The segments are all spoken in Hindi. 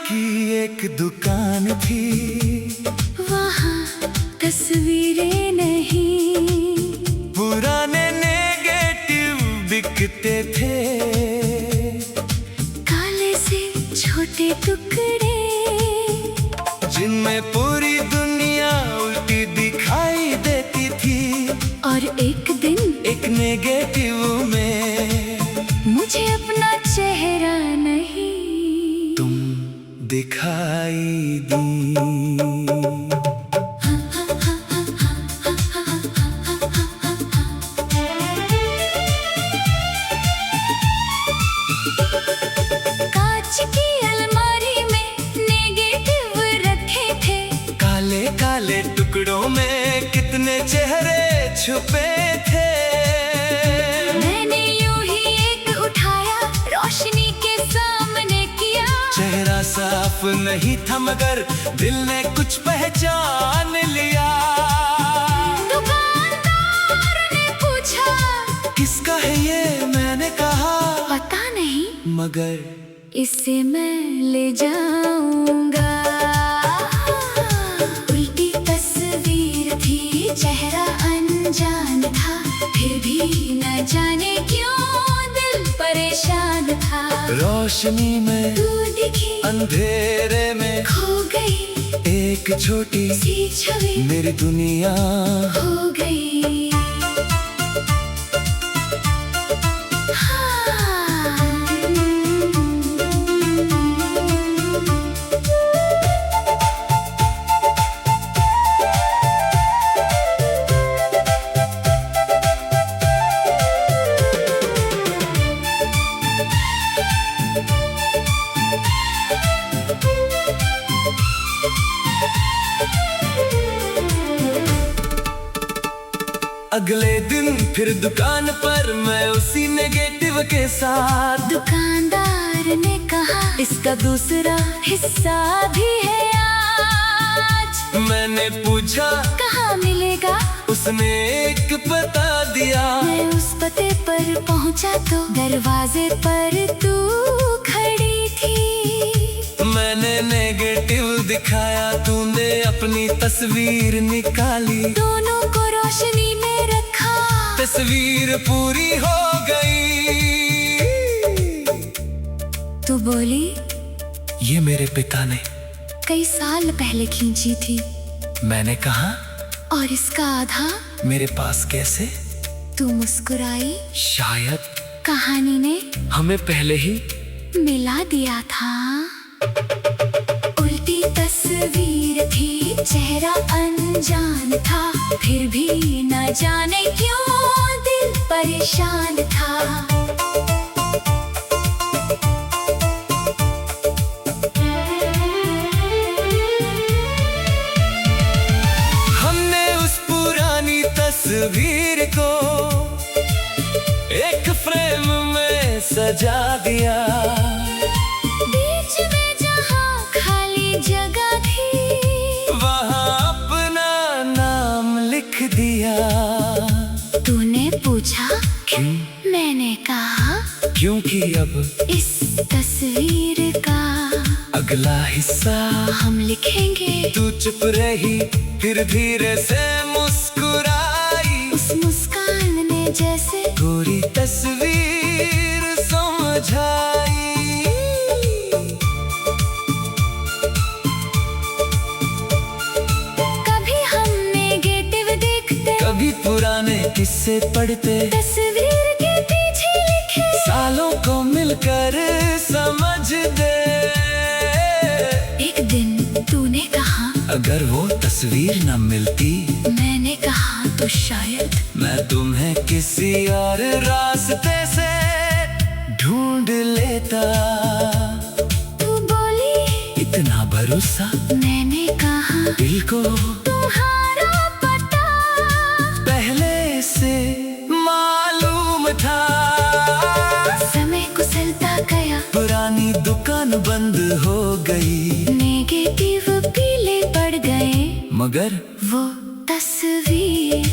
की एक दुकान थी, वहाँ तस्वीरें नहीं, पुराने नेगेटिव बिकते थे, काले से छोटे टुकड़े जिनमें पूरी दुनिया उल्टी दिखाई देती थी। और एक दिन एक नेगेटिव में मुझे अपना चेहरा नहीं तुम दिखाई दी। कांच की अलमारी में नेगेटिव रखे थे, काले काले टुकड़ों में कितने चेहरे छुपे थे। मैंने यूं ही एक उठाया, रोशनी के सामने किया। चेहरा साफ नहीं था मगर दिल ने कुछ पहचान लिया। दुकानदार ने पूछा, किसका है ये? मैंने कहा पता नहीं, मगर इसे मैं ले जाऊंगा। उल्टी तस्वीर थी, चेहरा अनजान था, फिर भी न जाने क्यों दिल परेशान था। रोशनी में तू दिखी, अंधेरे में खो गई, एक छोटी सी छवि मेरी दुनिया हो गई। अगले दिन फिर दुकान पर मैं उसी नेगेटिव के साथ। दुकानदार ने कहा, इसका दूसरा हिस्सा भी है आज। मैंने पूछा कहाँ मिलेगा, उसने एक पता दिया। मैं उस पते पर पहुँचा तो दरवाजे पर तू खड़ी थी। मैंने नेगेटिव दिखाया, तूने अपनी तस्वीर निकाली। दोनों को रोशनी में रखा, तस्वीर पूरी हो गई। तू बोली, ये मेरे पिता ने कई साल पहले खींची थी। मैंने कहा, और इसका आधा मेरे पास कैसे? तू मुस्कुराई, शायद कहानी ने हमें पहले ही मिला दिया था। उल्टी तस्वीर थी, चेहरा अनजान था, फिर भी न जाने क्यों दिल परेशान था। हमने उस पुरानी तस्वीर को एक फ्रेम में सजा दिया। बीच में जहाँ खाली जगह थी, वहाँ अपना नाम लिख दिया। तूने पूछा क्यों? मैंने कहा, क्योंकि अब इस तस्वीर का अगला हिस्सा हम लिखेंगे। तू चुप रही, फिर धीरे से मुस्कुराई। उस मुस्कान ने जैसे पूरी तस्वीर समझाई। कभी हम नेगेटिव देखते, कभी पुराने किस्से पढ़ते, तस्वीर के पीछे लिखे सालों को मिलकर समझ दे। एक दिन तूने कहा, अगर वो तस्वीर न मिलती, मैंने कहा, तो शायद मैं तुम्हें किसी और रास्ते से ढूंढ लेता। तू बोली, इतना भरोसा मैंने कहा, दिल को तुम्हारा पता पहले से मालूम था। समय कुचलता गया, पुरानी दुकान बंद हो गई, नेगेटिव पीले पड़ गए, मगर वो तस्वीर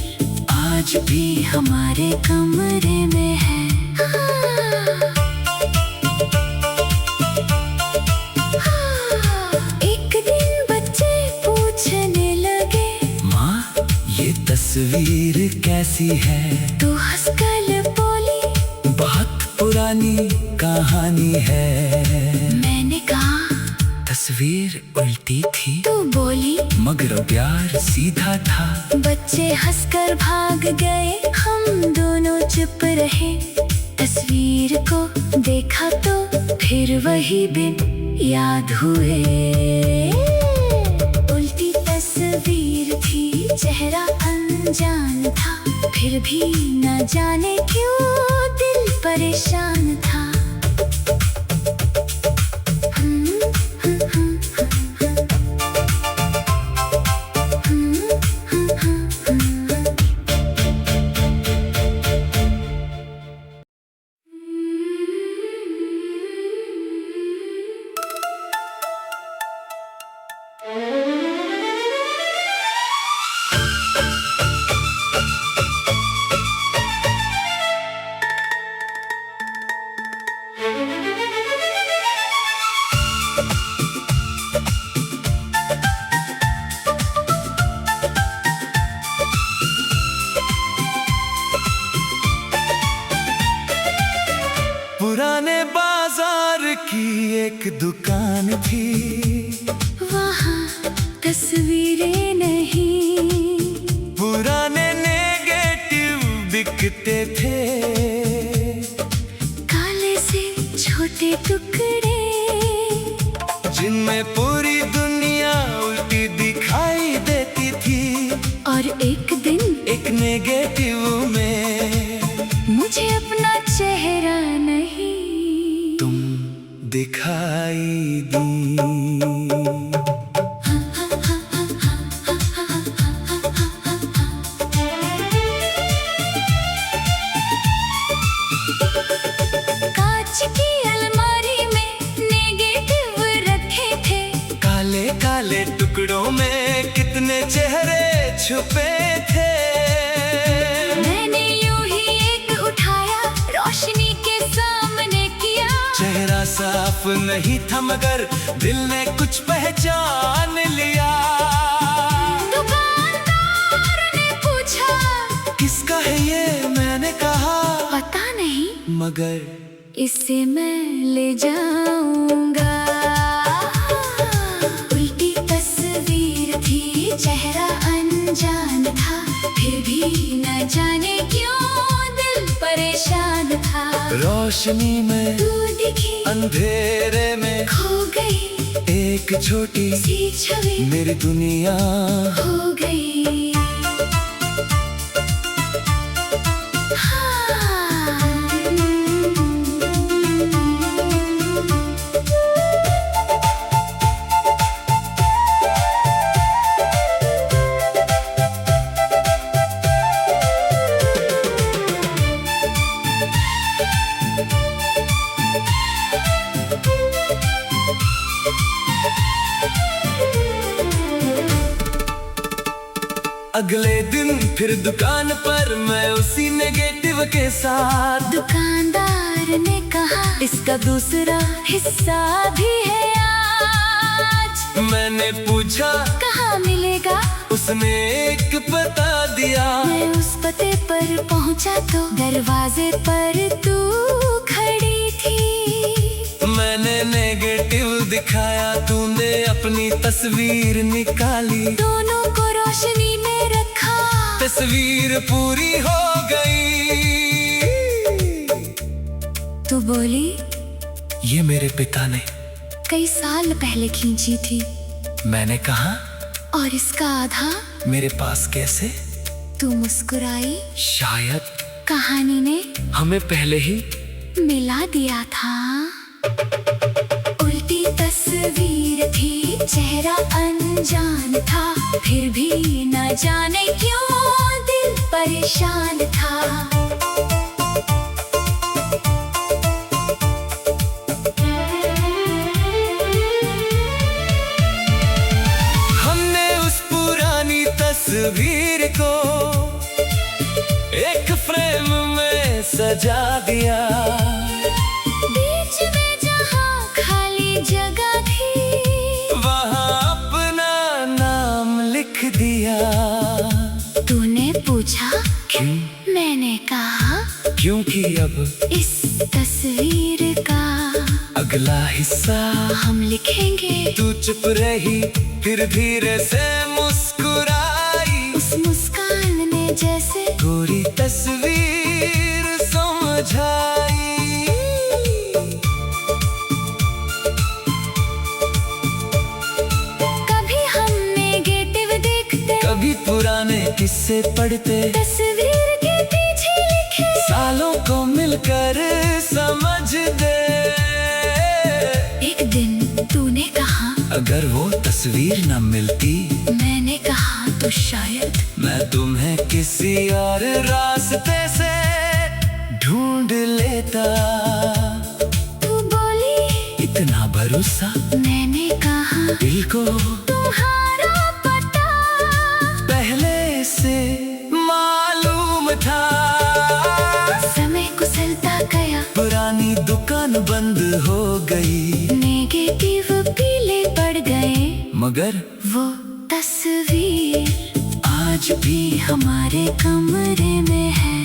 आज भी हमारे कमरे में है। हाँ। हाँ। कैसी है? तू हंसकर बोली, बहुत पुरानी कहानी है। मैंने कहा तस्वीर उल्टी थी, तू बोली मगर प्यार सीधा था। बच्चे हंसकर भाग गए, हम दोनों चुप रहे। तस्वीर को देखा तो फिर वही दिन याद हुए। उल्टी तस्वीर थी, चेहरा अनजान था, फिर भी न जाने क्यों दिल परेशान था। पुराने बाजार की एक दुकान थी, वहाँ तस्वीरें नहीं, पुराने नेगेटिव बिकते थे। काले से छोटे टुकड़े, जिनमें पूरी दुनिया उल्टी दिखाई देती थी। और एक दिन एक नेगेटिव में मुझे अपना चेहरा नहीं तुम दिखाई दी। कांच की अलमारी में नेगेटिव रखे थे, काले काले टुकड़ों में कितने चेहरे छुपे थे। मैंने यूं ही एक उठाया, रोशनी के सामने किया। चेहरा साफ नहीं था मगर दिल ने कुछ पहचान लिया। दुकानदार ने पूछा, किसका है ये? मैंने कहा पता नहीं, मगर इसे मैं ले जाऊंगा। उल्टी तस्वीर थी, चेहरा अनजान था, फिर भी न जाने क्यों दिल परेशान था। रोशनी में तू दिखी, अंधेरे में खो गई, एक छोटी सी छवि मेरी दुनिया हो गई। अगले दिन फिर दुकान पर मैं उसी नेगेटिव के साथ। दुकानदार ने कहा, इसका दूसरा हिस्सा भी है आज। मैंने पूछा कहाँ मिलेगा, उसने एक पता दिया। मैं उस पते पर पहुँचा तो दरवाजे पर तू खड़ी थी। मैंने नेगेटिव दिखाया, तूने अपनी तस्वीर निकाली। दोनों को रोशनी में रखा, तस्वीर पूरी हो गई। तू बोली, ये मेरे पिता ने कई साल पहले खींची थी। मैंने कहा, और इसका आधा मेरे पास कैसे? तू मुस्कुराई, शायद कहानी ने हमें पहले ही मिला दिया था। उल्टी तस्वीर थी, चेहरा अनजान था, फिर भी न जाने क्यों दिल परेशान था। हमने उस पुरानी तस्वीर को एक फ्रेम में सजा दिया। बीच में जहाँ खाली जगह थी, वहाँ अपना नाम लिख दिया। तूने पूछा क्यों? अब इस तस्वीर का अगला हिस्सा हम लिखेंगे। तू चुप रही फिर धीरे से मुस्कुराई, उस मुस्कान ने जैसे पूरी तस्वीर समझाई। कभी हम नेगेटिव देखते, कभी पुराने किस्से पढ़ते, तस्वीर के पीछे लिखे सालों को मिलकर समझ दे। एक दिन तूने कहा अगर वो तस्वीर न मिलती, मैंने कहा तो शायद मैं तुम्हें किसी और रास्ते से ढूंढ लेता। तू बोली इतना भरोसा, मैंने कहा दिल को तुम्हारा पता पहले से मालूम था। समय कुचलता गया, पुरानी दुकान बंद हो गई, नेगेटिव पीले पड़ गए, मगर वो तस्वीर आज भी हमारे कमरे में है।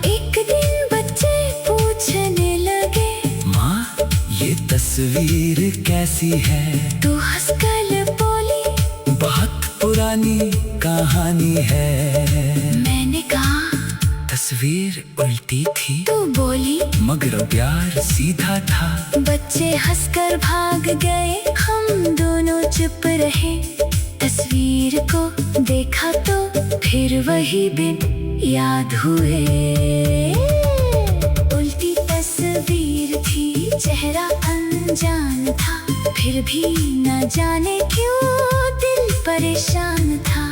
एक दिन बच्चे पूछने लगे, माँ ये तस्वीर कैसी है? तू हंसकर बोली बहुत पुरानी कहानी है। मैंने कहा तस्वीर उल्टी थी, तू बोली मगर प्यार सीधा था। बच्चे हंसकर भाग गए, हम दोनों चुप रहे। तस्वीर को देखा तो फिर वही दिन याद हुए। उल्टी तस्वीर थी, चेहरा अनजान था, फिर भी न जाने क्यों दिल परेशान था।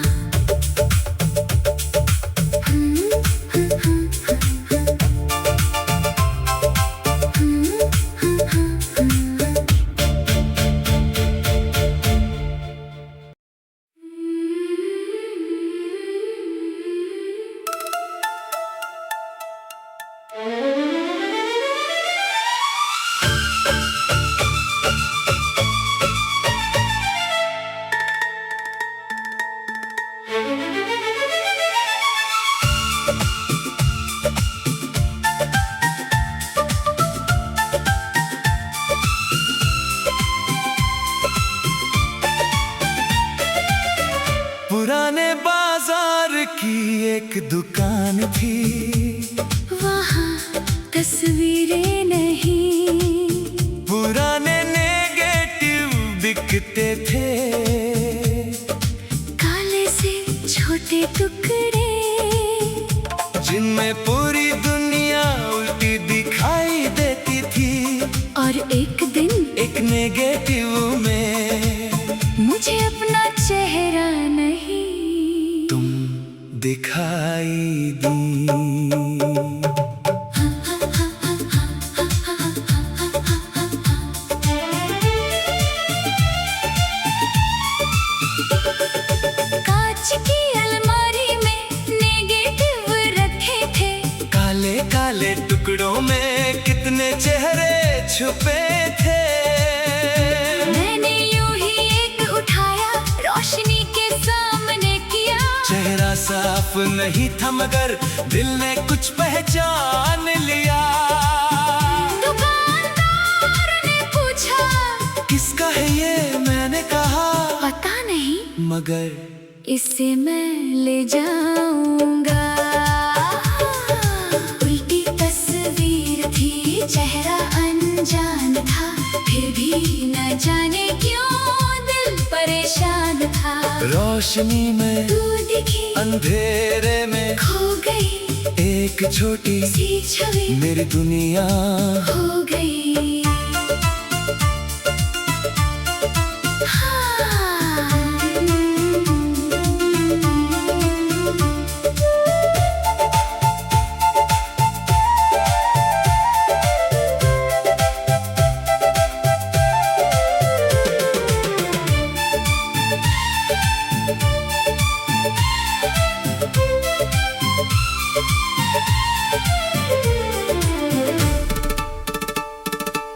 पुराने बाजार की एक दुकान थी, वहाँ तस्वीरें नहीं, पुराने नेगेटिव बिकते थे, काले से छोटे टुकड़े, जिनमें पूरी दुनिया उल्टी दिखाई देती थी। और एक दिन एक नेगेटिव में मुझे अपना चेहरा नहीं तुम दिखाई दी। कांच की अलमारी में नेगेटिव रखे थे, काले काले टुकड़ों में कितने चेहरे छुपे थे। मैंने यूं ही एक उठाया, रोशनी के सामने किया। चेहरा साफ नहीं था मगर दिल ने कुछ पहचान लिया। दुकानदार ने पूछा किसका है ये? मैंने कहा पता नहीं, मगर इसे मैं ले जाऊंगा। उल्टी तस्वीर थी, चेहरा अनजान था, फिर भी न जाने क्यों दिल परेशान था। रोशनी में तू दिखी, अंधेरे में खो गई, एक छोटी सी छवि मेरी दुनिया हो गई।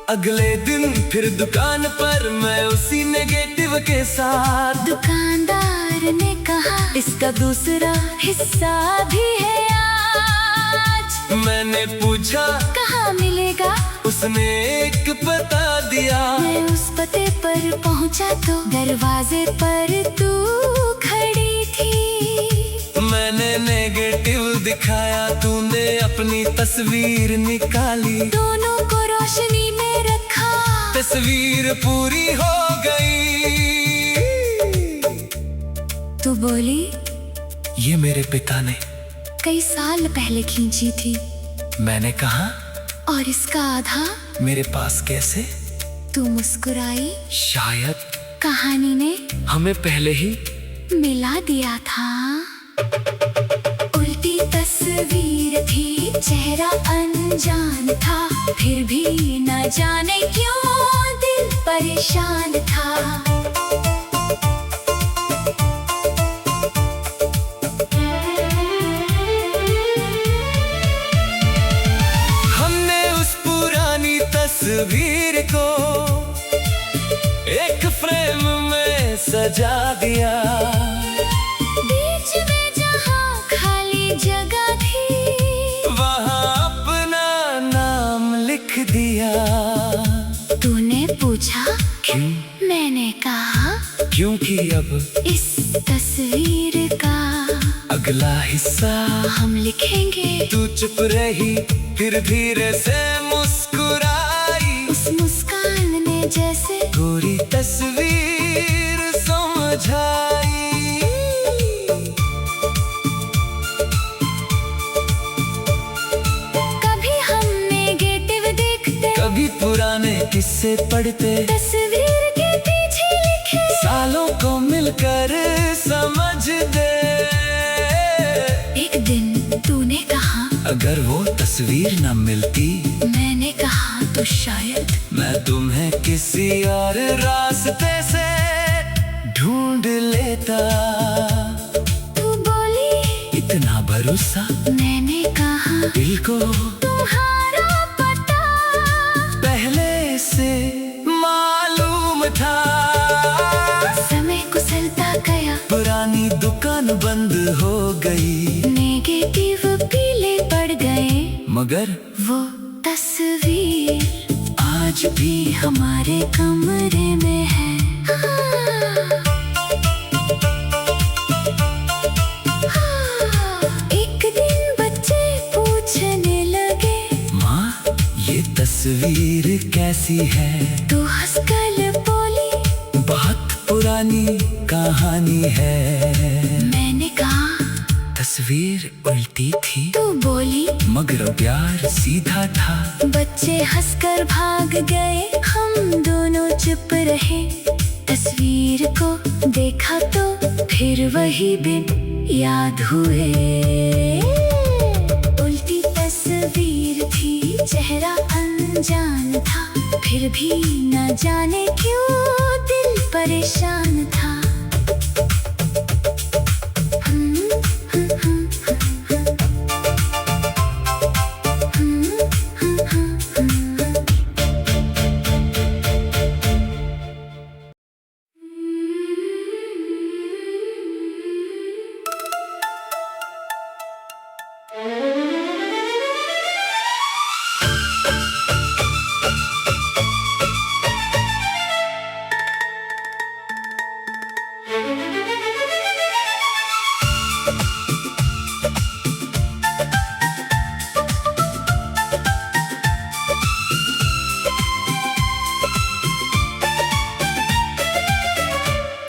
अगले दिन फिर दुकान पर मैं उसी नेगेटिव के साथ। दुकानदार ने कहा इसका दूसरा हिस्सा भी है आज। मैंने पूछा कहाँ मिलेगा, उसने एक पता दिया। मैं उस पते पर पहुँचा तो दरवाजे पर तू खड़ी थी। मैंने नेगेटिव दिखाया, तूने अपनी तस्वीर निकाली। दोनों को रोशनी में रखा, तस्वीर पूरी हो गई। तू बोली ये मेरे पिता ने कई साल पहले खींची थी। मैंने कहा और इसका आधा मेरे पास कैसे? तू मुस्कुराई, शायद कहानी ने हमें पहले ही मिला दिया था। उल्टी तस्वीर थी, चेहरा अनजान था, फिर भी न जाने क्यों दिल परेशान था। हमने उस पुरानी तस्वीर को एक फ्रेम में सजा दिया। बीच में जहाँ खाली जगह थी, वहाँ अपना नाम लिख दिया। तूने पूछा क्यों? मैंने कहा क्योंकि अब इस तस्वीर का अगला हिस्सा हम लिखेंगे। तू चुप रही, फिर धीरे से मुस्कुराई। उस मुस्कान ने जैसे पूरी तस्वीर समझाई। कभी हम नेगेटिव देखते, कभी पुराने किस्से पढ़ते, तस्वीर के पीछे लिखे सालों को मिलकर समझ दे। एक दिन तूने कहा अगर वो तस्वीर न मिलती, मैंने कहा तो शायद मैं तुम्हें किसी और रास्ते से ढूंढ लेता। तू बोली इतना भरोसा, मैंने कहा दिल को तुम्हारा पता पहले से मालूम था। समय कुचलता गया, पुरानी दुकान बंद हो गई, नेगेटिव पीले पड़ गए, मगर वो तस्वीर आज भी हमारे कमरे में है। एक दिन बच्चे पूछने लगे, माँ ये तस्वीर कैसी है? तू हंसकर बोली बहुत पुरानी कहानी है। मैंने कहा तस्वीर उल्टी थी, तू बोली मगर प्यार सीधा था। बच्चे हंसकर भाग गए, हम दोनों चुप रहे। तस्वीर को देखा तो फिर वही दिन याद हुए। उल्टी तस्वीर थी, चेहरा अनजान था, फिर भी न जाने क्यों दिल परेशान था।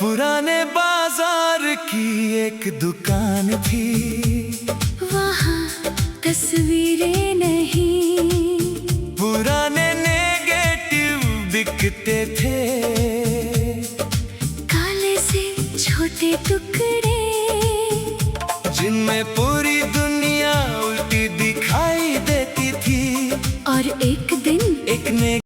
पुराने बाजार की एक दुकान थी, वहाँ तस्वीरें नहीं, पुराने नेगेटिव बिकते थे। काले से छोटे टुकड़े, जिनमें पूरी दुनिया